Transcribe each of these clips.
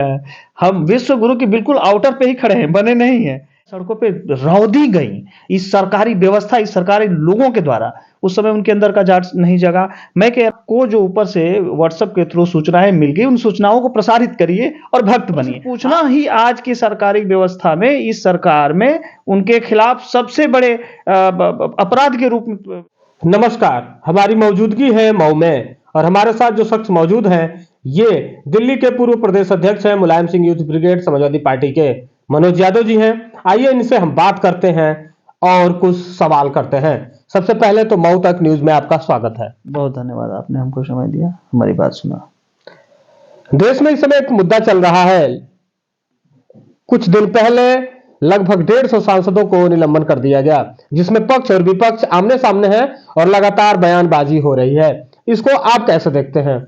हम विश्व गुरु की बिल्कुल आउटर पे ही खड़े हैं, बने नहीं हैं। सड़कों पे रौंदी गई इस सरकारी व्यवस्था, इस सरकारी लोगों के द्वारा। उस समय उनके अंदर का जांच नहीं जगा। मैं कह को जो ऊपर से व्हाट्सएप के थ्रू सूचनाएं मिल गई, उन सूचनाओं को प्रसारित करिए और भक्त बनिए। पूछना ही आज की सरकारी व्यवस्था में, इस सरकार में उनके खिलाफ सबसे बड़े अपराध के रूप में। नमस्कार, हमारी मौजूदगी है मऊ में और हमारे साथ जो शख्स मौजूद हैं ये दिल्ली के पूर्व प्रदेश अध्यक्ष हैं Mulayam Singh youth brigade Samajwadi Party के मनोज यादव जी हैं। आइए इनसे हम बात करते हैं और कुछ सवाल करते हैं। सबसे पहले तो मऊ तक न्यूज में आपका स्वागत है। बहुत धन्यवाद, आपने हमको समय दिया, हमारी बात सुना। देश में इस समय एक मुद्दा चल रहा है। कुछ दिन पहले लगभग 150 सांसदों को निलंबन कर दिया गया, जिसमें पक्ष और विपक्ष आमने सामने है और लगातार बयानबाजी हो रही है। इसको आप कैसे देखते हैं?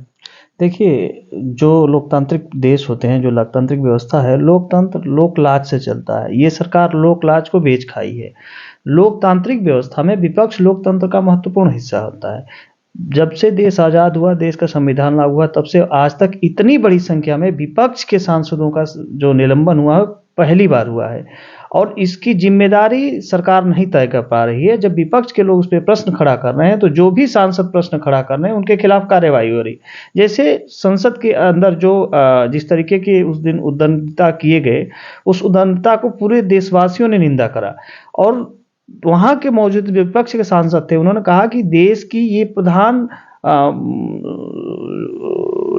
देखिए, जो लोकतांत्रिक देश होते हैं, जो लोकतांत्रिक व्यवस्था है, लोकतंत्र लोकलाज से चलता है। ये सरकार लोकलाज को बेच खाई है। लोकतांत्रिक व्यवस्था में विपक्ष लोकतंत्र का महत्वपूर्ण हिस्सा होता है। जब से देश आज़ाद हुआ, देश का संविधान लागू हुआ, तब से आज तक इतनी बड़ी संख्या में विपक्ष के सांसदों का जो निलंबन हुआ है, पहली बार हुआ है। और इसकी जिम्मेदारी सरकार नहीं तय कर पा रही है। जब विपक्ष के लोग उस पर प्रश्न खड़ा कर रहे हैं, तो जो भी सांसद प्रश्न खड़ा कर रहे हैं, उनके खिलाफ कार्रवाई हो रही। जैसे संसद के अंदर जो जिस तरीके की उस दिन उद्दंडता किए गए, उस उद्दंडता को पूरे देशवासियों ने निंदा करा। और वहां के मौजूद विपक्ष के सांसद थे, उन्होंने कहा कि देश की ये प्रधान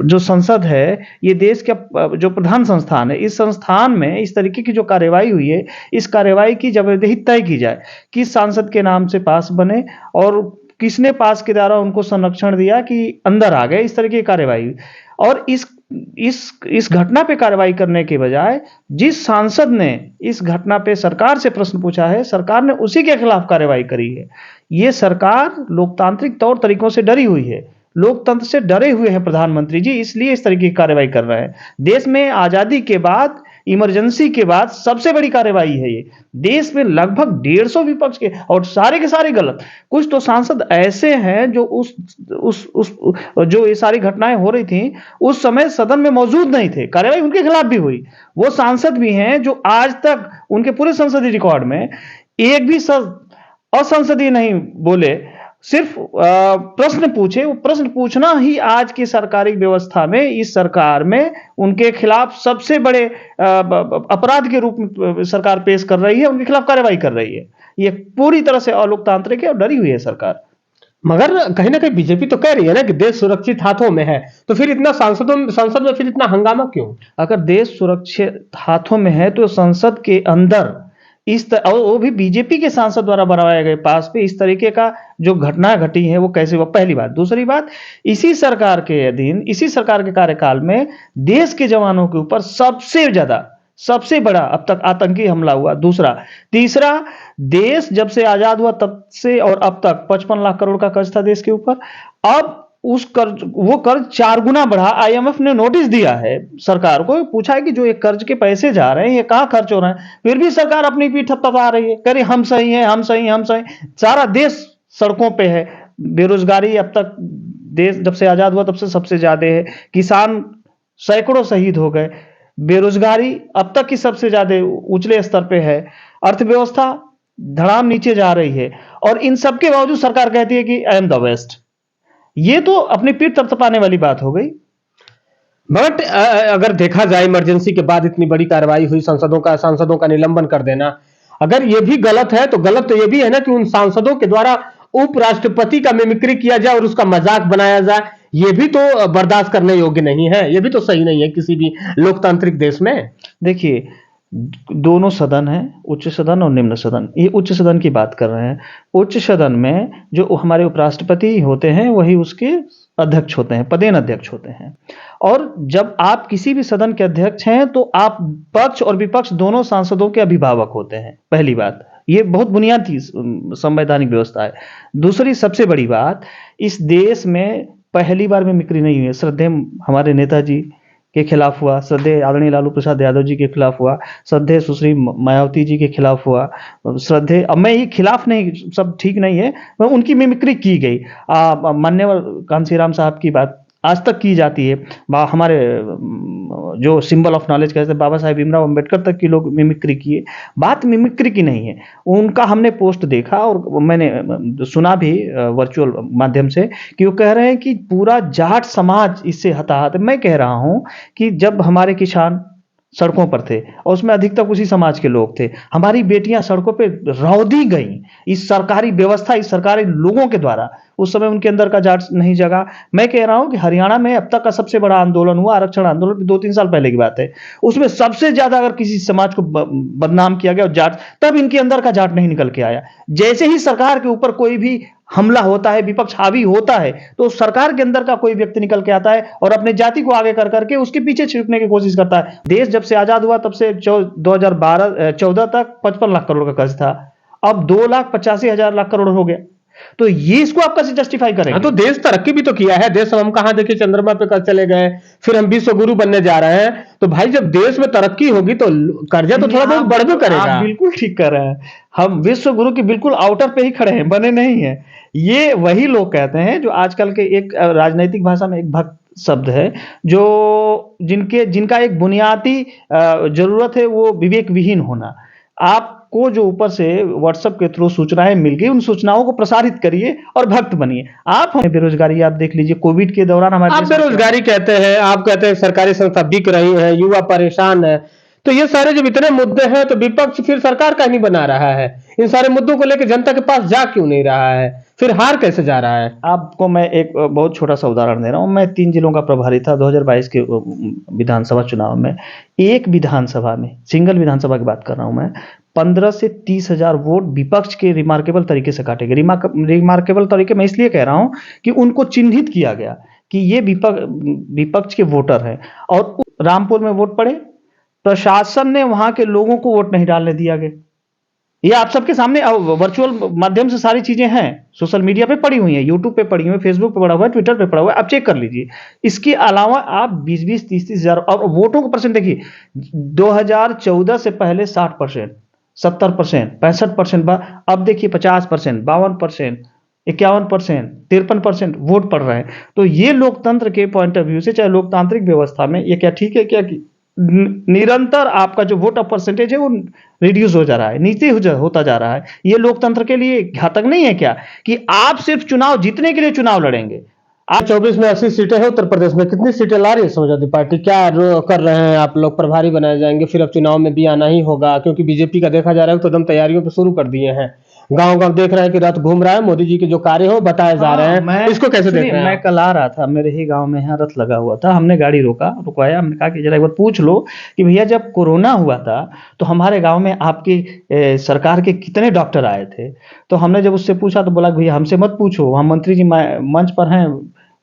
जो संसद है, ये देश का जो प्रधान संस्थान है, इस संस्थान में इस तरीके की जो कार्यवाही हुई है, इस कार्यवाही की जबरदस्ती तय की जाए, किस सांसद के नाम से पास बने और किसने पास के द्वारा उनको संरक्षण दिया कि अंदर आ गए, इस तरह की कार्यवाही। और इस घटना पे कार्रवाई करने के बजाय जिस सांसद ने इस घटना पे सरकार से प्रश्न पूछा है, सरकार ने उसी के खिलाफ कार्रवाई करी है। ये सरकार लोकतांत्रिक तौर तरीकों से डरी हुई है, लोकतंत्र से डरे हुए हैं प्रधानमंत्री जी, इसलिए इस तरह की कार्रवाई कर रहे हैं। देश में आजादी के बाद, इमरजेंसी के बाद सबसे बड़ी कार्रवाई है ये। देश में लगभग 150 विपक्ष के, और सारे के सारे गलत। कुछ तो सांसद ऐसे हैं जो जो ये सारी घटनाएं हो रही थी, उस समय सदन में मौजूद नहीं थे, कार्रवाई उनके खिलाफ भी हुई। वो सांसद भी हैं जो आज तक उनके पूरे संसदीय रिकॉर्ड में एक भी असंसदीय नहीं बोले, सिर्फ प्रश्न पूछे। वो प्रश्न पूछना ही आज की सरकारी व्यवस्था में, इस सरकार में उनके खिलाफ सबसे बड़े अपराध के रूप में सरकार पेश कर रही है, उनके खिलाफ कार्रवाई कर रही है। ये पूरी तरह से अलोकतांत्रिक है और डरी हुई है सरकार। मगर कहीं ना कहीं बीजेपी तो कह रही है ना कि देश सुरक्षित हाथों में है, तो फिर इतना संसद में फिर इतना हंगामा क्यों? अगर देश सुरक्षित हाथों में है, तो संसद के अंदर और वो भी बीजेपी के सांसद द्वारा बनवाए गए पास पे इस तरीके का जो घटना घटी है, वो कैसे हुआ? पहली बात। दूसरी बात, इसी सरकार के अधीन, इसी सरकार के कार्यकाल में देश के जवानों के ऊपर सबसे बड़ा अब तक आतंकी हमला हुआ। दूसरा, तीसरा, देश जब से आजाद हुआ तब से और अब तक 55 लाख करोड़ का कर्ज था देश के ऊपर। अब वो कर्ज 4 गुना बढ़ा। आईएमएफ ने नोटिस दिया है सरकार को, पूछा है कि जो ये कर्ज के पैसे जा रहे हैं, ये कहां खर्च हो रहे हैं? फिर भी सरकार अपनी पीठ थपथपा रही है, कह रही हम सही हैं, हम सही, हम सही। सारा देश सड़कों पे है। बेरोजगारी अब तक देश जब से आजाद हुआ तब से सबसे ज्यादा है। किसान सैकड़ों शहीद हो गए। बेरोजगारी अब तक की सबसे ज्यादा ऊंचले स्तर पे है। अर्थव्यवस्था धड़ाम नीचे जा रही है। और इन सबके बावजूद सरकार कहती है कि आई एम द बेस्ट। ये तो अपनी पीठ थपथपाने वाली बात हो गई। बट अगर देखा जाए, इमरजेंसी के बाद इतनी बड़ी कार्रवाई हुई, सांसदों का निलंबन कर देना, अगर ये भी गलत है तो गलत तो ये भी है ना कि उन सांसदों के द्वारा उपराष्ट्रपति का मिमिक्री किया जाए और उसका मजाक बनाया जाए। ये भी तो बर्दाश्त करने योग्य नहीं है, ये भी तो सही नहीं है किसी भी लोकतांत्रिक देश में। देखिए, दोनों सदन है, उच्च सदन और निम्न सदन। ये उच्च सदन की बात कर रहे हैं। उच्च सदन में जो हमारे उपराष्ट्रपति होते हैं, वही उसके अध्यक्ष होते हैं, पदेन अध्यक्ष होते हैं। और जब आप किसी भी सदन के अध्यक्ष हैं, तो आप पक्ष और विपक्ष दोनों सांसदों के अभिभावक होते हैं। पहली बात, ये बहुत बुनियादी संवैधानिक व्यवस्था है। दूसरी सबसे बड़ी बात, इस देश में पहली बार मिमिक्री नहीं हुई है। श्रद्धेय हमारे नेताजी के खिलाफ हुआ, श्रद्धेय आदरणीय लालू प्रसाद यादव जी के खिलाफ हुआ, श्रद्धेय सुश्री मायावती जी के खिलाफ हुआ, श्रद्धेय, अब मैं ये खिलाफ नहीं, सब ठीक नहीं है, उनकी मिमिक्री की गई। मान्यवर कांसीराम साहब की बात आज तक की जाती है। हमारे जो सिंबल ऑफ नॉलेज कहते हैं बाबा साहेब भीमराव अंबेडकर तक की लोग मिमिक्री किए। बात मिमिक्री की नहीं है, उनका हमने पोस्ट देखा और मैंने सुना भी वर्चुअल माध्यम से कि वो कह रहे हैं कि पूरा जाट समाज इससे हताहत है। मैं कह रहा हूं कि जब हमारे किसान सड़कों पर थे और उसमें अधिकतर उसी समाज के लोग थे, हमारी बेटियां सड़कों पे रौंदी गई इस सरकारी व्यवस्था, इस सरकारी लोगों के द्वारा, उस समय उनके अंदर का जाट नहीं जगा। मैं कह रहा हूं कि हरियाणा में अब तक का सबसे बड़ा आंदोलन हुआ, आरक्षण आंदोलन 2-3 साल पहले की बात है, उसमें सबसे ज्यादा अगर किसी समाज को बदनाम किया गया और जाट, तब इनके अंदर का जाट नहीं निकल के आया। जैसे ही सरकार के ऊपर कोई भी हमला होता है, विपक्ष हावी होता है, तो सरकार के अंदर का कोई व्यक्ति निकल के आता है और अपने जाति को आगे कर करके उसके पीछे छिपने की कोशिश करता है। देश जब से आजाद हुआ तब से 2014 तक 55 लाख करोड़ का कर्ज था, अब 2,85,000 करोड़ हो गया। तो ये इसको आप कैसे जस्टिफाई करेंगे? हाँ, तो देश तरक्की भी तो किया है। देश हम कहां देखिए चंद्रमा पे कल चले गए, फिर हम विश्व गुरु बनने जा रहे हैं। तो भाई जब देश में तरक्की होगी तो कर्जा तो थोड़ा बहुत बढ़ भी करेगा। आप बिल्कुल ठीक कर रहे हैं, हम विश्व गुरु की बिल्कुल आउटर पे ही खड़े हैं, बने नहीं है। ये वही लोग कहते हैं जो आजकल के एक राजनीतिक भाषा में एक भक्त शब्द है, जो जिनका एक बुनियादी जरूरत है वो विवेक विहीन होना। आपको जो ऊपर से व्हाट्सएप के थ्रू सूचनाएं मिल गई, उन सूचनाओं को प्रसारित करिए और भक्त बनिए। आप हमें बेरोजगारी आप देख लीजिए, कोविड के दौरान हमारे आप बेरोजगारी कहते हैं, आप कहते हैं सरकारी संस्था बिक रही है, युवा परेशान है। तो ये सारे जब इतने मुद्दे हैं तो विपक्ष फिर सरकार का नहीं बना रहा है। इन सारे मुद्दों को लेकर जनता के पास जा क्यों नहीं रहा है, फिर हार कैसे जा रहा है? आपको मैं एक बहुत छोटा सा उदाहरण दे रहा हूं। मैं 3 जिलों का प्रभारी था 2022 के विधानसभा चुनाव में। एक विधानसभा में, सिंगल विधानसभा की बात कर रहा हूं मैं, 15 से 30 हजार वोट विपक्ष के रिमार्केबल तरीके से काटे गए। रिमार्केबल तरीके मैं इसलिए कह रहा हूं कि उनको चिन्हित किया गया कि ये विपक्ष के वोटर हैं और रामपुर में वोट पड़े, प्रशासन ने वहां के लोगों को वोट नहीं डालने दिया गया। ये आप सबके सामने वर्चुअल माध्यम से सारी चीजें हैं, सोशल मीडिया पे पड़ी हुई हैं, यूट्यूब पे पड़ी हुई है, फेसबुक पे पड़ा हुआ है, ट्विटर पे पड़ा हुआ है, आप चेक कर लीजिए। इसके अलावा आप 20-20, 30-30 हजार और वोटों का परसेंट देखिए, 2014 से पहले 60%, 70%, 65%, अब देखिए 50%, 52%, 51%, 53% वोट पड़ रहे हैं। तो ये लोकतंत्र के पॉइंट ऑफ व्यू से, चाहे लोकतांत्रिक व्यवस्था में, ये क्या ठीक है क्या कि निरंतर आपका जो वोट ऑफ परसेंटेज है वो रिड्यूस हो जा रहा है, नीचे होता जा रहा है। ये लोकतंत्र के लिए घातक नहीं है क्या कि आप सिर्फ चुनाव जीतने के लिए चुनाव लड़ेंगे? आप 24 में 80 सीटें हैं उत्तर प्रदेश में, कितनी सीटें ला रही है समाजवादी पार्टी? क्या कर रहे हैं आप लोग? प्रभारी बनाए जाएंगे, फिर अब चुनाव में भी आना ही होगा, क्योंकि बीजेपी का देखा जा रहा है तो एकदम तैयारियों पे शुरू कर दिए हैं। गांव गांव देख रहे हैं कि रथ घूम रहा है, मोदी जी के जो कार्य हो बताए जा रहे हैं। इसको कैसे देख रहे हैं? मैं कल आ रहा था, मेरे ही गांव में यहाँ रथ लगा हुआ था, हमने गाड़ी रुकवाया, हमने कहा कि जरा एक बार पूछ लो कि भैया जब कोरोना हुआ था तो हमारे गांव में आपकी सरकार के कितने डॉक्टर आए थे? तो हमने जब उससे पूछा तो बोला भैया हमसे मत पूछो, हम मंत्री जी मंच पर हैं,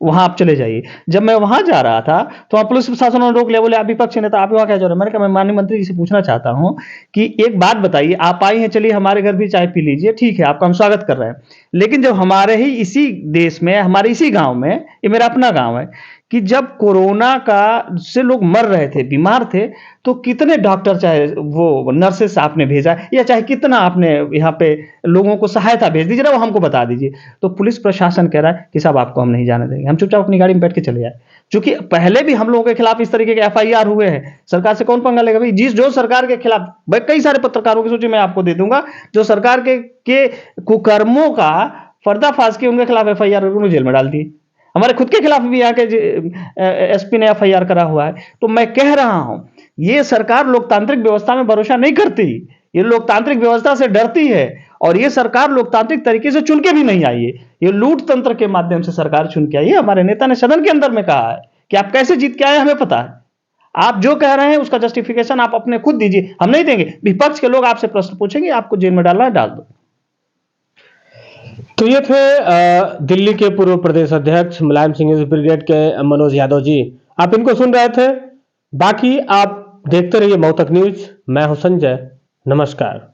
वहां आप चले जाइए। जब मैं वहां जा रहा था तो वहां पुलिस प्रशासन ने रोक लिया, बोले आप विपक्ष नेता, आप वहां क्या जा रहे हैं? मैंने कहा मैं माननीय मंत्री जी से पूछना चाहता हूं कि एक बात बताइए, आप आई हैं, चलिए हमारे घर भी चाय पी लीजिए, ठीक है, आपका हम स्वागत कर रहे हैं, लेकिन जब हमारे ही इसी देश में, हमारे इसी गांव में, ये मेरा अपना गांव है, कि जब कोरोना का से लोग मर रहे थे, बीमार थे, तो कितने डॉक्टर, चाहे वो नर्सेस आपने भेजा या चाहे कितना आपने यहाँ पे लोगों को सहायता भेज दी, जरा वो हमको बता दीजिए। तो पुलिस प्रशासन कह रहा है कि साहब आपको हम नहीं जाने देंगे, हम चुपचाप अपनी गाड़ी में बैठ के चले जाए। क्योंकि पहले भी हम लोगों के खिलाफ इस तरीके के FIR हुए हैं, सरकार से कौन पंगा लेगा भाई? जो सरकार के खिलाफ, कई सारे पत्रकारों की सूची मैं आपको दे दूंगा जो सरकार के कुकर्मों का पर्दाफाश किए, उनके खिलाफ FIR उन्हें जेल में डाल दी। हमारे खुद के खिलाफ भी यहाँ के SP ने FIR करा हुआ है। तो मैं कह रहा हूं, ये सरकार लोकतांत्रिक व्यवस्था में भरोसा नहीं करती, ये लोकतांत्रिक व्यवस्था से डरती है, और ये सरकार लोकतांत्रिक तरीके से चुन के भी नहीं आई है, ये लूट तंत्र के माध्यम से सरकार चुन के आई है। हमारे नेता ने सदन के अंदर में कहा है कि आप कैसे जीत के आए हमें पता है, आप जो कह रहे हैं उसका जस्टिफिकेशन आप अपने खुद दीजिए, हम नहीं देंगे। विपक्ष के लोग आपसे प्रश्न पूछेंगे, आपको जेल में डालना है डाल दो। तो ये थे दिल्ली के पूर्व प्रदेश अध्यक्ष मुलायम सिंह ब्रिगेड के मनोज यादव जी। आप इनको सुन रहे थे। बाकी आप देखते रहिए मौतक न्यूज। मैं हूं संजय, नमस्कार।